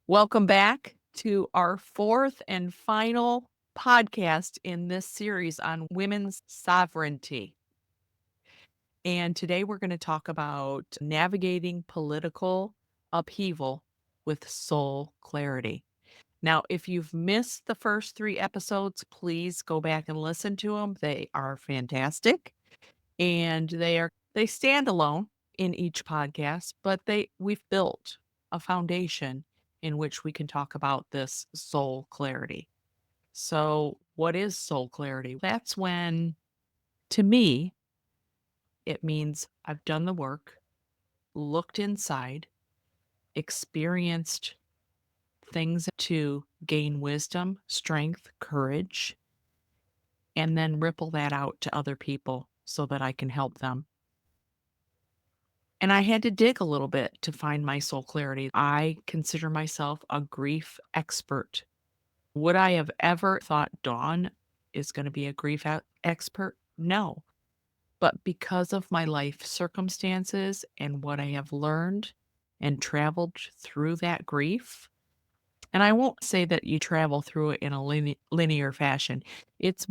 Welcome back to our fourth and final podcast in this series on women's sovereignty. And today we're going to talk about navigating political upheaval with soul clarity. Now, if you've missed the first three episodes, please go back and listen to them. They are fantastic and they stand alone in each podcast, but we've built a foundation in which we can talk about this soul clarity. So, what is soul clarity? That's when, to me, it means I've done the work, looked inside, experienced things to gain wisdom, strength, courage, and then ripple that out to other people so that I can help them. And I had to dig a little bit to find my soul clarity. I consider myself a grief expert. Would I have ever thought Dawn is going to be a grief expert? No. But because of my life circumstances and what I have learned and traveled through that grief, and I won't say that you travel through it in a linear fashion, it's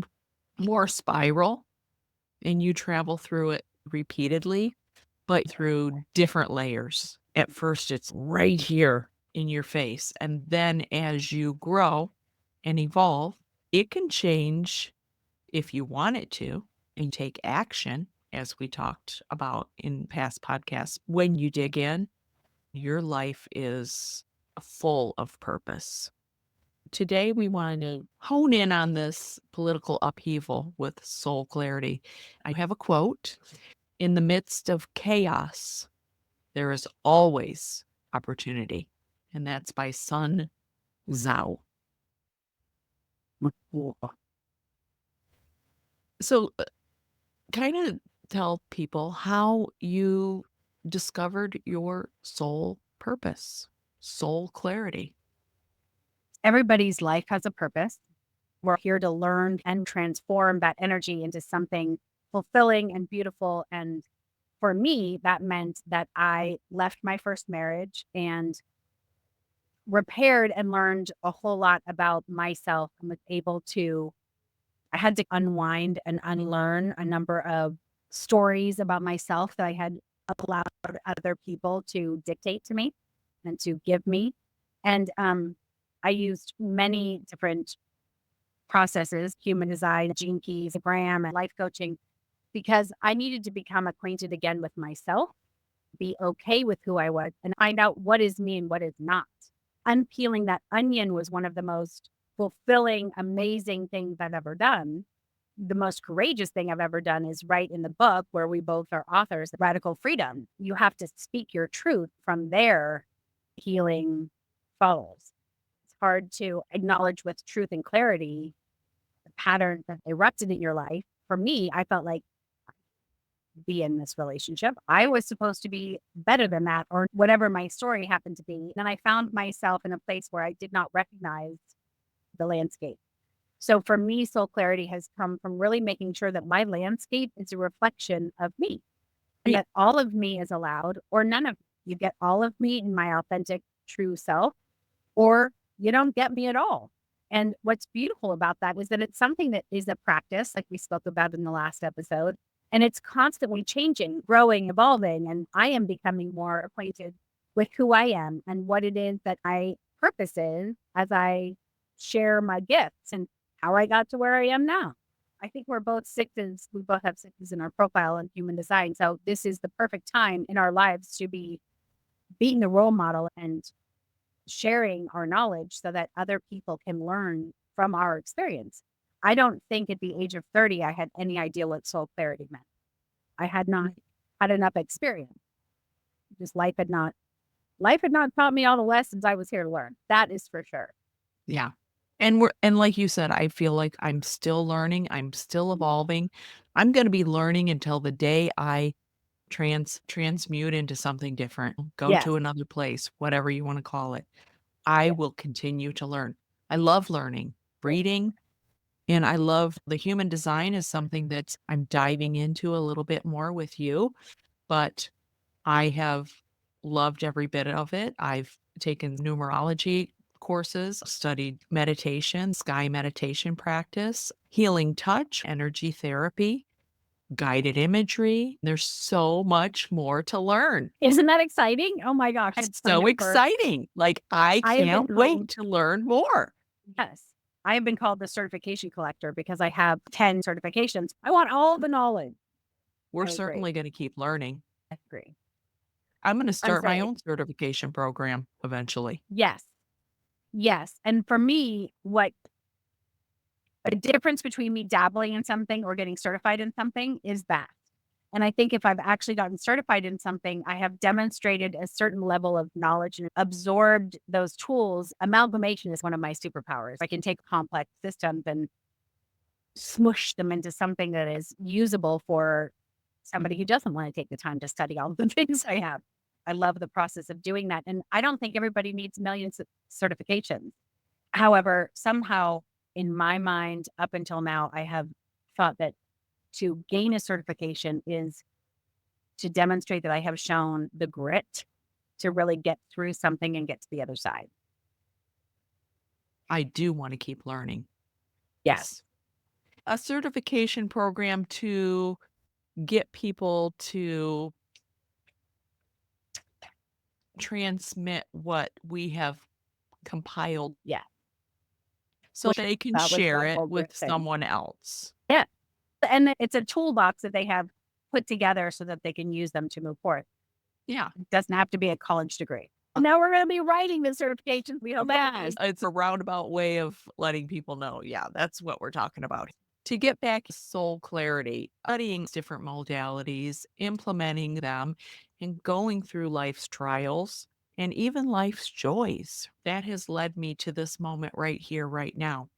more spiral and you travel through it repeatedly but through different layers. At first, it's right here in your face. And then as you grow and evolve, it can change if you want it to and take action, as we talked about in past podcasts. When you dig in, your life is full of purpose. Today, we want to hone in on this political upheaval with soul clarity. I have a quote. In the midst of chaos, there is always opportunity. And that's by Sun Tzu. So, kind of tell people how you discovered your soul purpose, soul clarity. Everybody's life has a purpose. We're here to learn and transform that energy into something fulfilling and beautiful. And for me, that meant that I left my first marriage and repaired and learned a whole lot about myself and was able to, I had to unwind and unlearn a number of stories about myself that I had allowed other people to dictate to me and to give me. And I used many different processes, human design, gene keys, Graham, and life coaching, because I needed to become acquainted again with myself, be okay with who I was, and find out what is me and what is not. Unpeeling that onion was one of the most fulfilling, amazing things I've ever done. The most courageous thing I've ever done is write in the book where we both are authors, Radical Freedom. You have to speak your truth. From there, healing follows. It's hard to acknowledge with truth and clarity the patterns that erupted in your life. For me, I felt like be in this relationship. I was supposed to be better than that, or whatever my story happened to be. And I found myself in a place where I did not recognize the landscape. So for me, soul clarity has come from really making sure that my landscape is a reflection of me and Right. that all of me is allowed or none of me. You get all of me in my authentic, true self, or you don't get me at all. And what's beautiful about that is that it's something that is a practice, like we spoke about in the last episode, and it's constantly changing, growing, evolving. And I am becoming more acquainted with who I am and what it is that my purpose is as I share my gifts and how I got to where I am now. I think we're both sixes. We both have sixes in our profile in human design. So this is the perfect time in our lives to be being the role model and sharing our knowledge so that other people can learn from our experience. I don't think at the age of 30, I had any idea what soul clarity meant. I had not had enough experience. Just life had not taught me all the lessons I was here to learn. That is for sure. Yeah. And like you said, I feel like I'm still learning, I'm still evolving. I'm going to be learning until the day I transmute into something different, go Yes. to another place, whatever you want to call it. I Yes. will continue to learn. I love learning, reading, and I love the human design is something that I'm diving into a little bit more with you, but I have loved every bit of it. I've taken numerology courses, studied meditation, sky meditation practice, healing touch, energy therapy, guided imagery. There's so much more to learn. Isn't that exciting? Oh my gosh, I've planned So it for exciting. Like, I I have been can't wait called to learn more. yes. I have been called the certification collector because I have 10 certifications. I want all the knowledge. We're I agree. certainly gonna keep learning. I agree. I'm gonna I'm start my saying own certification program eventually. yes. Yes. And for me, what a difference between me dabbling in something or getting certified in something is that. And I think if I've actually gotten certified in something, I have demonstrated a certain level of knowledge and absorbed those tools. Amalgamation is one of my superpowers. I can take complex systems and smush them into something that is usable for somebody who doesn't want to take the time to study all of the things I have. I love the process of doing that. And I don't think everybody needs millions of certifications. However, somehow in my mind, up until now, I have thought that to gain a certification is to demonstrate that I have shown the grit to really get through something and get to the other side. I do wanna keep learning. Yes, Yes. A certification program to get people to transmit what we have compiled yeah. so Which they can that was share that it whole grit with thing. someone else. Yeah. And it's a toolbox that they have put together so that they can use them to move forward. Yeah. It doesn't have to be a college degree. Now we're going to be writing the certifications. We hope Yes, that it's a roundabout way of letting people know. Yeah, that's what we're talking about. To get back soul clarity, studying different modalities, implementing them, and going through life's trials and even life's joys. That has led me to this moment right here, right now.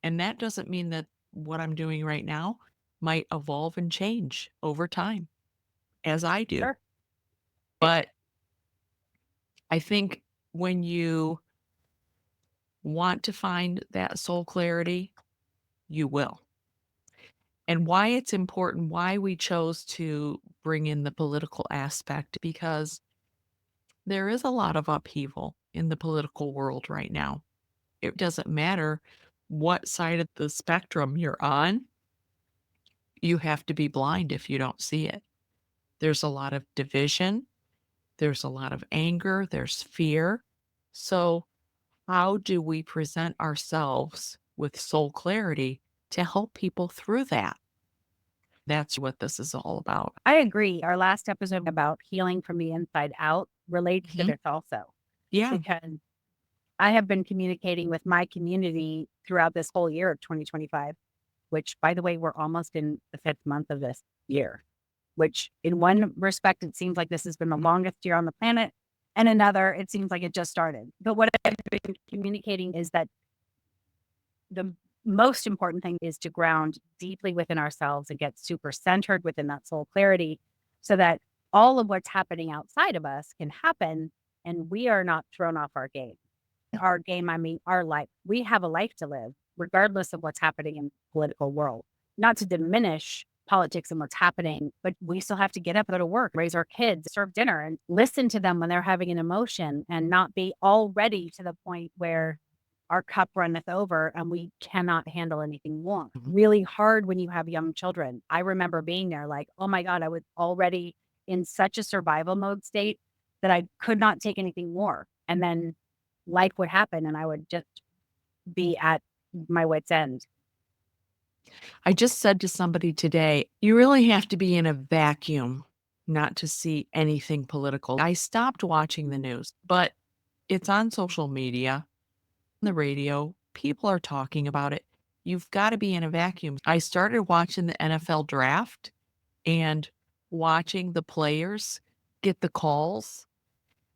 And that doesn't mean that what I'm doing right now might evolve and change over time, as I do. sure. But I think when you want to find that soul clarity, you will. And why it's important, why we chose to bring in the political aspect, because there is a lot of upheaval in the political world right now. It doesn't matter what side of the spectrum you're on, you have to be blind if you don't see it. There's a lot of division, there's a lot of anger, there's fear. So, how do we present ourselves with soul clarity to help people through that? That's what this is all about. I agree. Our last episode about healing from the inside out relates to Mhm. this also, Yeah. because I have been communicating with my community throughout this whole year of 2025, which, by the way, we're almost in the fifth month of this year, which in one respect, it seems like this has been the longest year on the planet. And another, it seems like it just started. But what I've been communicating is that the most important thing is to ground deeply within ourselves and get super centered within that soul clarity so that all of what's happening outside of us can happen and we are not thrown off our game. Our game, I mean, our life. We have a life to live, regardless of what's happening in the political world. Not to diminish politics and what's happening, but we still have to get up, go to work, raise our kids, serve dinner, and listen to them when they're having an emotion and not be already to the point where our cup runneth over and we cannot handle anything more. Mhm. Really hard when you have young children. I remember being there like, oh my God, I was already in such a survival mode state that I could not take anything more. And then life would happen and I would just be at my wit's end. I just said to somebody today, you really have to be in a vacuum not to see anything political. I stopped watching the news, but it's on social media, the radio, people are talking about it. You've got to be in a vacuum. I started watching the NFL draft and watching the players get the calls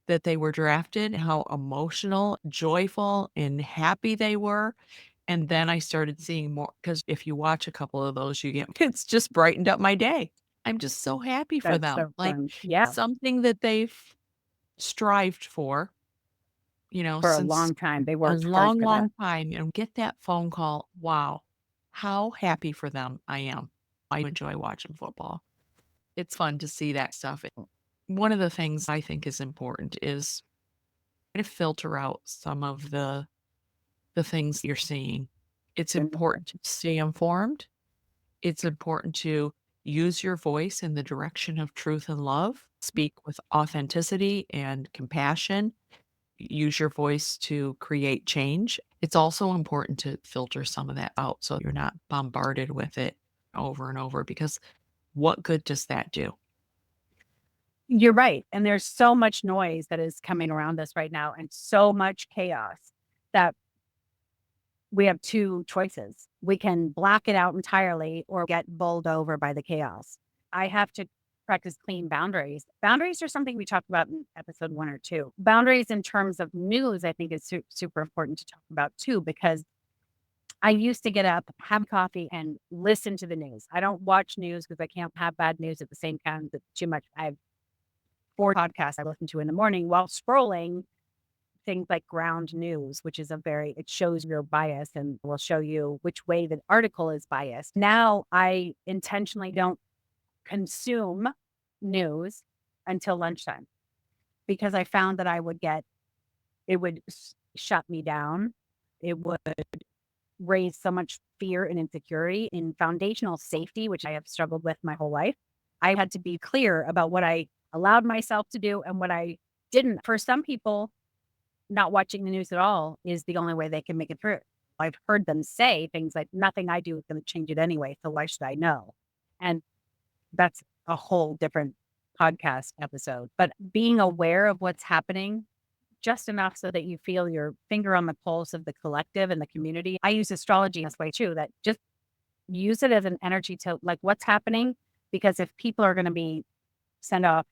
that they were drafted, how emotional, joyful, and happy they were. And then I started seeing more because if you watch a couple of those, you get it's just brightened up my day. I'm just so happy for That's them. so Like fun. Yeah. something that they've strived for, For a since long time. They a worked hard long, for that. long time and get that phone call. Wow. How happy for them I am. I enjoy watching football. It's fun to see that stuff. one of the things I think is important is try to filter out some of the things you're seeing. It's important to stay informed. It's important to use your voice in the direction of truth and love. Speak with authenticity and compassion. Use your voice to create change. It's also important to filter some of that out so you're not bombarded with it over and over because what good does that do? You're right, and there's so much noise that is coming around us right now and so much chaos that we have 2 choices. We can block it out entirely or get bowled over by the chaos. I have to practice clean boundaries. Boundaries are something we talked about in episode 1 or 2. Boundaries in terms of news, I think is super important to talk about too, because I used to get up, have coffee, and listen to the news. I don't watch news because I can't have bad news at the same time. It's too much. I have 4 podcasts I listen to in the morning while scrolling things like ground news, which is it shows your bias and will show you which way the article is biased. Now I intentionally don't consume news until lunchtime because I found that it would shut me down. It would raise so much fear and insecurity in foundational safety, which I have struggled with my whole life. I had to be clear about what I allowed myself to do and what I didn't. For some people, not watching the news at all is the only way they can make it through. I've heard them say things like, "Nothing I do is gonna change it anyway, so why should I know?" And that's a whole different podcast episode. But being aware of what's happening just enough so that you feel your finger on the pulse of the collective and the community. I use astrology this way too, that just use it as an energy to like what's happening. Because if people are gonna be sent off,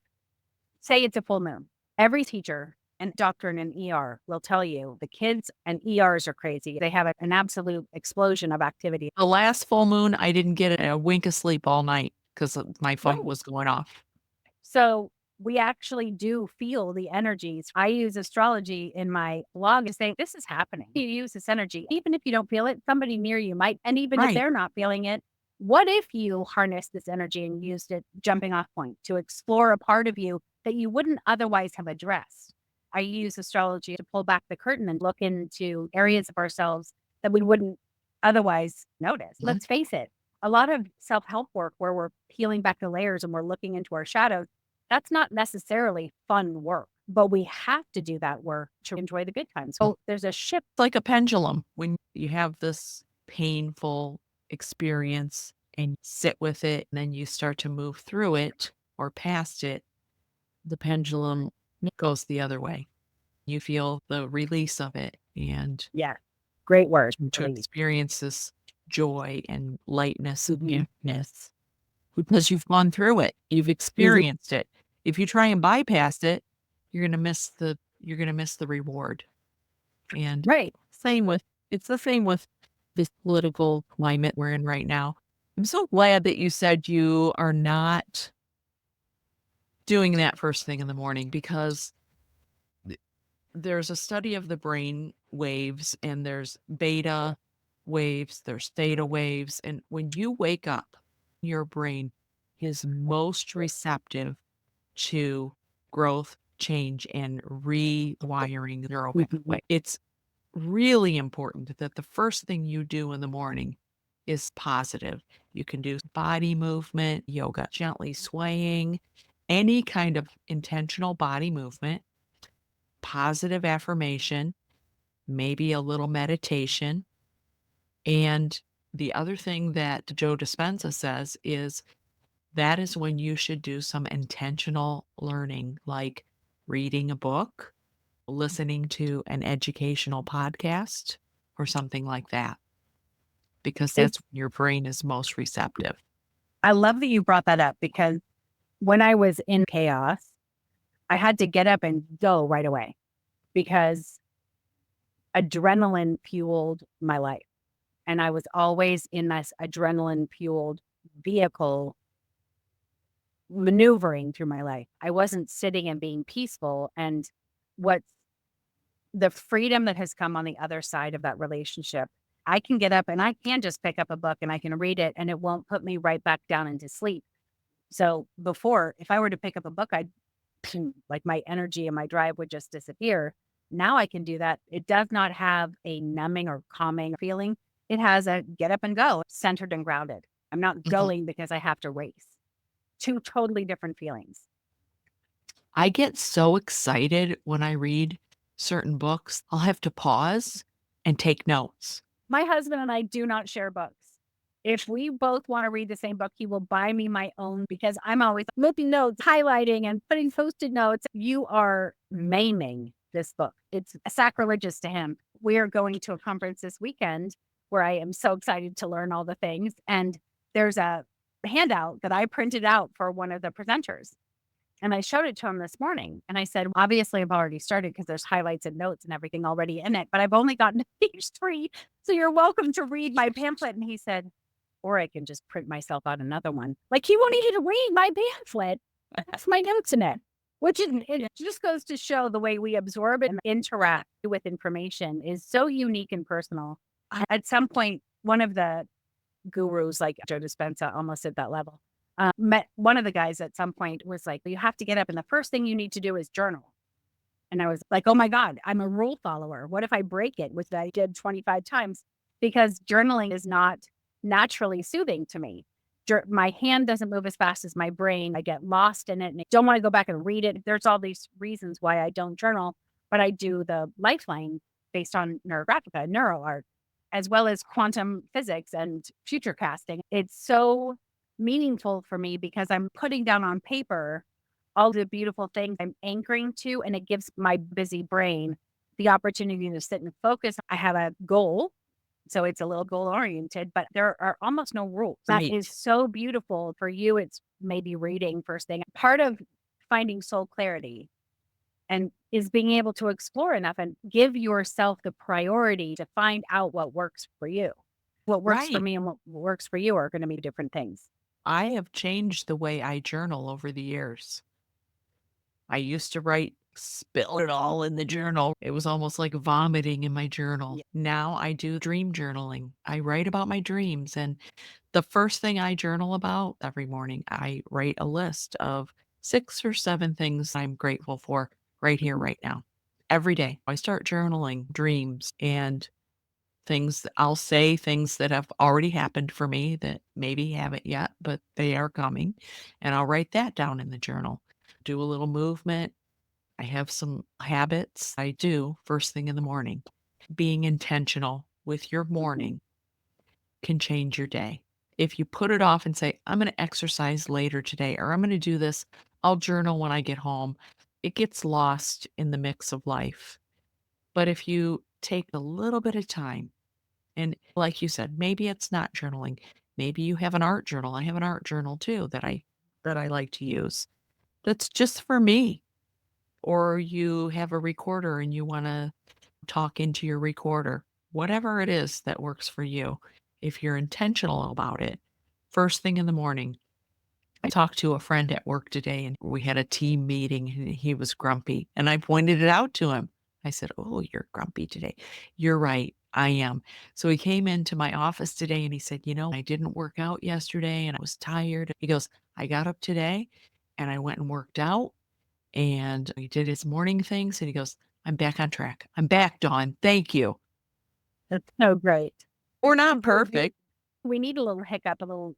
say it's a full moon. Every teacher and doctor in an ER will tell you the kids and ERs are crazy. They have an absolute explosion of activity. The last full moon, I didn't get a wink of sleep all night because my phone Right. was going off. So we actually do feel the energies. I use astrology in my blog to say, this is happening. You use this energy. Even if you don't feel it, somebody near you might. And even if Right. they're not feeling it, what if you harnessed this energy and used it jumping off point to explore a part of you that you wouldn't otherwise have addressed? I use astrology to pull back the curtain and look into areas of ourselves that we wouldn't otherwise notice. Mhm. Let's face it, a lot of self help work where we're peeling back the layers and we're looking into our shadows, that's not necessarily fun work, but we have to do that work to enjoy the good times. So there's a shift. It's like a pendulum. When you have this painful experience and sit with it, and then you start to move through it or past it, the pendulum goes the other way. You feel the release of it and Yeah. Great word. to Release. experience this joy and lightness and Mhm. giftness because you've gone through it. You've Mhm. experienced it. If you try and bypass it, you're gonna miss the reward. And Right. same with it's the same with this political climate we're in right now. I'm so glad that you said you are not doing that first thing in the morning because th- there's a study of the brain waves and there's beta waves, there's theta waves. And when you wake up, your brain is most receptive to growth, change, and rewiring neural Mhm. pathway. It's really important that the first thing you do in the morning is positive. You can do body movement, yoga, gently swaying, any kind of intentional body movement, positive affirmation, maybe a little meditation. And the other thing that Joe Dispenza says is that is when you should do some intentional learning, like reading a book, listening to an educational podcast, or something like that, because that's It's when your brain is most receptive. I love that you brought that up because when I was in chaos, I had to get up and go right away because adrenaline fueled my life. And I was always in this adrenaline fueled vehicle maneuvering through my life. I wasn't sitting and being peaceful. And what's the freedom that has come on the other side of that relationship, I can get up and I can just pick up a book and I can read it and it won't put me right back down into sleep. So before, if I were to pick up a book, I'd like my energy and my drive would just disappear. Now I can do that. It does not have a numbing or calming feeling. It has a get up and go, centered and grounded. I'm not Mhm. going because I have to race. Two totally different feelings. I get so excited when I read certain books, I'll have to pause and take notes. My husband and I do not share books. If we both want to read the same book, he will buy me my own because I'm always making notes, highlighting, and putting post-it notes. You are maiming this book. It's sacrilegious to him. We are going to a conference this weekend where I am so excited to learn all the things. And there's a handout that I printed out for one of the presenters. And I showed it to him this morning. And I said, obviously, I've already started because there's highlights and notes and everything already in it, but I've only gotten to page 3. So you're welcome to read my pamphlet. And he said, or I can just print myself out another one. Like he won't even read my pamphlet. That's my notes in it, which is, it just goes to show the way we absorb and interact with information is so unique and personal. At some point, one of the gurus like Joe Dispenza, almost at that level. Met one of the guys at some point was like, you have to get up and the first thing you need to do is journal. And I was like, oh my God, I'm a rule follower. What if I break it, which I did 25 times? Because journaling is not naturally soothing to me. My hand doesn't move as fast as my brain. I get lost in it and I don't want to go back and read it. There's all these reasons why I don't journal, but I do the lifeline based on neurographica, neuro art, as well as quantum physics and future casting. It's so meaningful for me because I'm putting down on paper all the beautiful things I'm anchoring to, and it gives my busy brain the opportunity to sit and focus. I have a goal, so it's a little goal oriented, but there are almost no rules. That is Right. so beautiful for you. It's maybe reading first thing. Part of finding soul clarity and is being able to explore enough and give yourself the priority to find out what works for you. What works for Right. me and what works for you are going to be different things. I have changed the way I journal over the years. I used to write, spill it all in the journal. It was almost like vomiting in my journal. Yeah. Now I do dream journaling. I write about my dreams. And the first thing I journal about every morning, I write a list of 6 or 7 things I'm grateful for right here, Mhm. right now. Every day I start journaling dreams and things. I'll say things that have already happened for me that maybe haven't yet, but they are coming. And I'll write that down in the journal. Do a little movement. I have some habits I do first thing in the morning. Being intentional with your Mhm. morning can change your day. If you put it off and say, I'm going to exercise later today, or I'm going to do this, I'll journal when I get home, it gets lost in the mix of life. But if you take a little bit of time, and like you said, maybe it's not journaling. Maybe you have an art journal. I have an art journal too that I like to use. That's just for me. Or you have a recorder and you want to talk into your recorder. Whatever it is that works for you. If you're intentional about it, first thing in the morning. I talked to a friend at work today and we had a team meeting and he was grumpy and I pointed it out to him. I said, "Oh, you're grumpy today." "You're right. I am." So he came into my office today and he said, I didn't work out yesterday and I was tired." He goes, "I got up today and I went and worked out and he did his morning things." And he goes, "I'm back on track. I'm back, Dawn. Thank you." That's so great. We're not perfect. We need a little hiccup, a little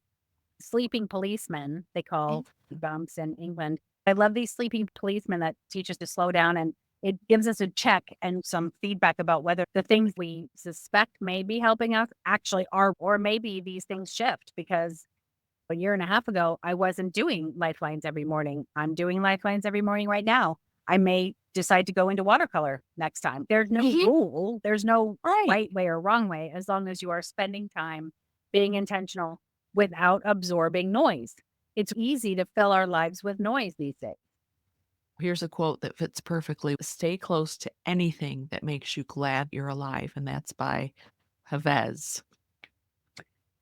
sleeping policeman, they Mm. call bumps in England. I love these sleeping policemen that teach us to slow down and it gives us a check and some feedback about whether the things we suspect may be helping us actually are, or maybe these things shift because a year and a half ago, I wasn't doing lifelines every morning. I'm doing lifelines every morning right now. I may decide to go into watercolor next time. There's no Mhm. rule. There's no Right. right way or wrong way, as long as you are spending time being intentional without absorbing noise. It's easy to fill our lives with noise these days. Here's a quote that fits perfectly. "Stay close to anything that makes you glad you're alive." And that's by Havez.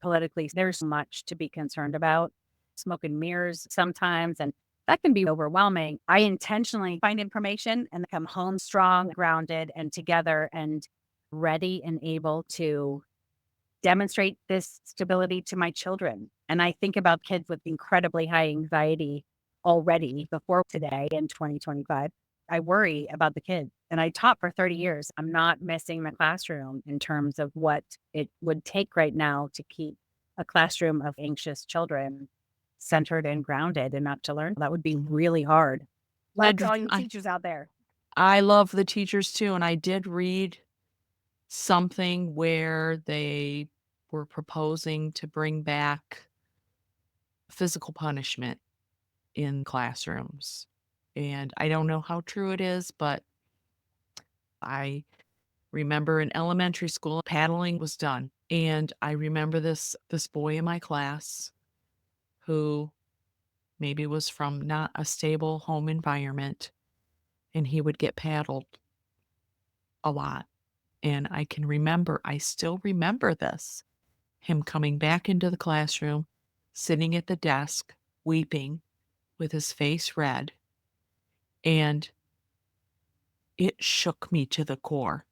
Politically, there's much to be concerned about. Smoke and mirrors sometimes, and that can be overwhelming. I intentionally find information and come home strong, grounded, and together and ready and able to demonstrate this stability to my children. And I think about kids with incredibly high anxiety already before today in 2025. I worry about the kids. And I taught for 30 years. I'm not missing my classroom in terms of what it would take right now to keep a classroom of anxious children centered and grounded enough to learn. That would be really hard. Love to I'd all you I teachers out there. I love the teachers too, and I did read something where they were proposing to bring back physical punishment in classrooms, and I don't know how true it is, but I remember in elementary school, paddling was done, and I remember this boy in my class who maybe was from not a stable home environment, and he would get paddled a lot, and I still remember this, him coming back into the classroom, sitting at the desk, weeping with his face red, and it shook me to the core.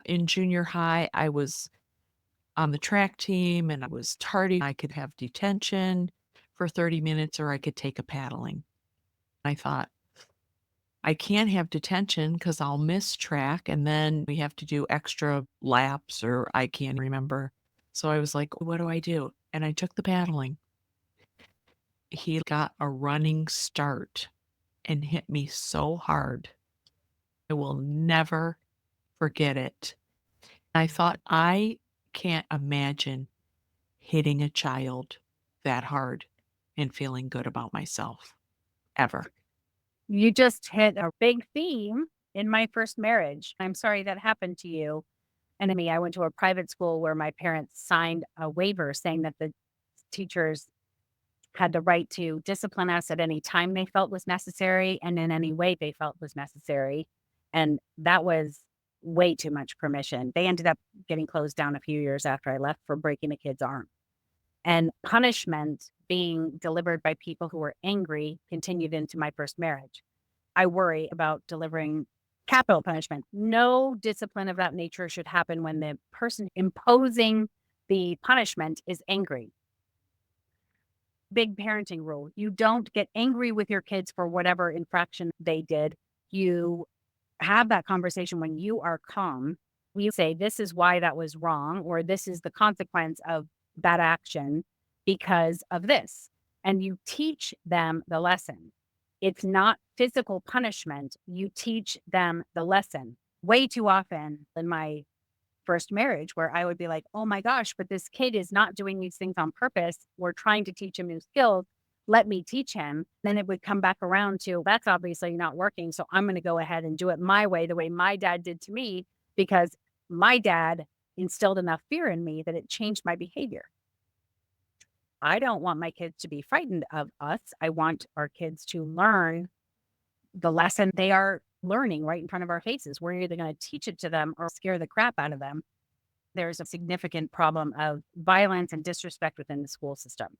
In junior high, I was on the track team and I was tardy. I could have detention for 30 minutes or I could take a paddling. I thought, I can't have detention because I'll miss track and then we have to do extra laps or I can't remember. So I was like, what do I do? And I took the paddling. He got a running start and hit me so hard. I will never forget it. I thought, I can't imagine hitting a child that hard and feeling good about myself ever. You just hit a big theme in my first marriage. I'm sorry that happened to you. And I went to a private school where my parents signed a waiver saying that the teachers had the right to discipline us at any time they felt was necessary and in any way they felt was necessary. And that was way too much permission. They ended up getting closed down a few years after I left for breaking a kid's arm. And punishment being delivered by people who were angry continued into my first marriage. I worry about delivering capital punishment. No discipline of that nature should happen when the person imposing the punishment is angry. Big parenting rule. You don't get angry with your kids for whatever infraction they did. You have that conversation when you are calm. You say, this is why that was wrong, or this is the consequence of that action because of this. And you teach them the lesson. It's not physical punishment. You teach them the lesson. Way too often in my first marriage where I would be like, "Oh my gosh, but this kid is not doing these things on purpose. We're trying to teach him new skills. Let me teach him." Then it would come back around to, "That's obviously not working. So I'm going to go ahead and do it my way, the way my dad did to me, because my dad instilled enough fear in me that it changed my behavior." I don't want my kids to be frightened of us. I want our kids to learn the lesson they are learning right in front of our faces. We're either going to teach it to them or scare the crap out of them. There's a significant problem of violence and disrespect within the school system.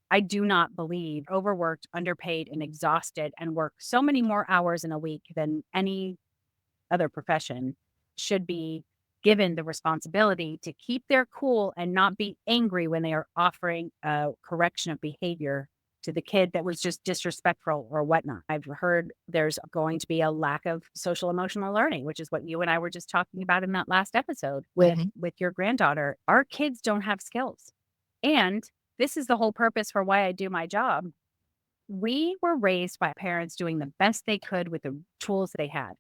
I do not believe overworked, underpaid, and exhausted and work so many more hours in a week than any other profession should be given the responsibility to keep their cool and not be angry when they are offering a correction of behavior to the kid that was just disrespectful or whatnot. I've heard there's going to be a lack of social emotional learning, which is what you and I were just talking about in that last episode Mhm. with your granddaughter. Our kids don't have skills. And this is the whole purpose for why I do my job. We were raised by parents doing the best they could with the tools they had.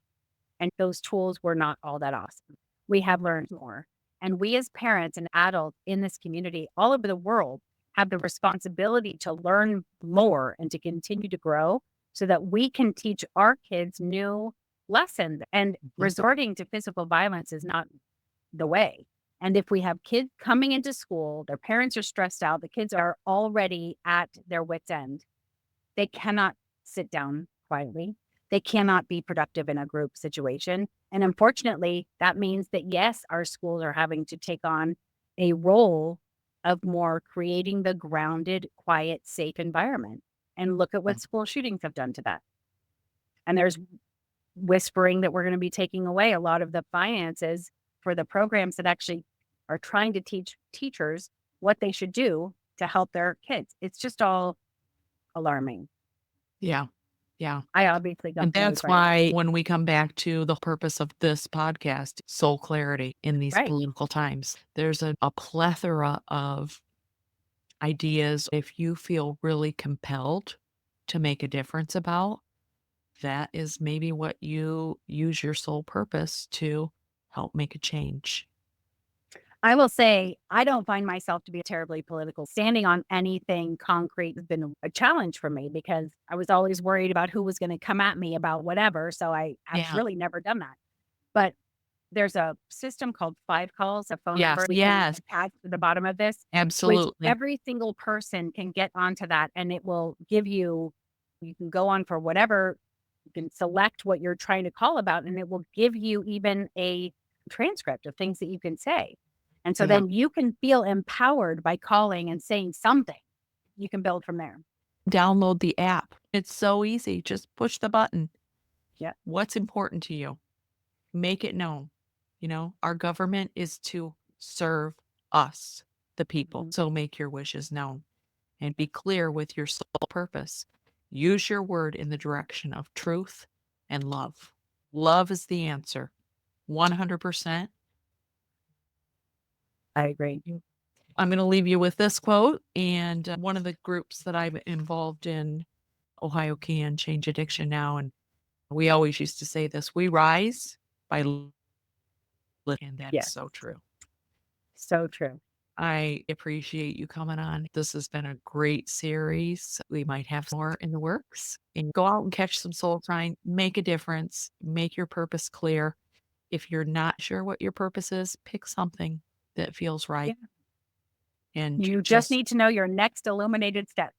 And those tools were not all that awesome. We have learned more. And we as parents and adults in this community all over the world have the responsibility to learn more and to continue to grow so that we can teach our kids new lessons. And Mhm. resorting to physical violence is not the way. And if we have kids coming into school, their parents are stressed out, the kids are already at their wits' end, they cannot sit down quietly. They cannot be productive in a group situation. And unfortunately, that means that, yes, our schools are having to take on a role of more creating the grounded, quiet, safe environment. And look at what school shootings have done to that. And there's whispering that we're going to be taking away a lot of the finances for the programs that actually are trying to teach teachers what they should do to help their kids. It's just all alarming. Yeah. Yeah. I obviously And don't know that's always right. why when we come back to the purpose of this podcast, soul clarity in these Right. political times, there's a plethora of ideas. If you feel really compelled to make a difference about, that is maybe what you use your soul purpose to help make a change. I will say, I don't find myself to be terribly political. Standing on anything concrete has been a challenge for me because I was always worried about who was gonna come at me about whatever, so I have Yeah. really never done that. But there's a system called 5 calls, a phone Yes. number we can Yes. attach to the bottom of this, which Absolutely. every single person can get onto that, and it will give you can go on for whatever you can select what you're trying to call about, and it will give you even a transcript of things that you can say. And so Yeah. then you can feel empowered by calling and saying something. You can build from there. Download the app. It's so easy. Just push the button. Yeah. What's important to you? Make it known. Our government is to serve us, the people. Mhm. So make your wishes known and be clear with your soul purpose. Use your word in the direction of truth and love. Love is the answer. 100%. I agree. I'm going to leave you with this quote. And one of the groups that I'm involved in, Ohio Can Change Addiction Now. And we always used to say this: we rise by living. And that is Yes. so true. So true. I appreciate you coming on. This has been a great series. We might have more in the works. And go out and catch some soul shine, make a difference, make your purpose clear. If you're not sure what your purpose is, pick something that feels right Yeah. and You just just need to know your next illuminated step.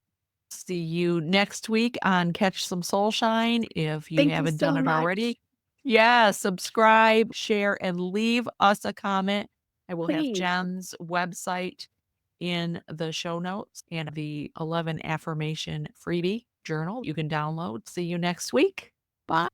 see you next week on Catch Some Soul Shine if you Thank you haven't done so it much. already. Yeah, subscribe, share, and leave us a comment. I will have Please. Jen's website in the show notes and the 11 affirmation freebie journal you can download. See you next week. Bye.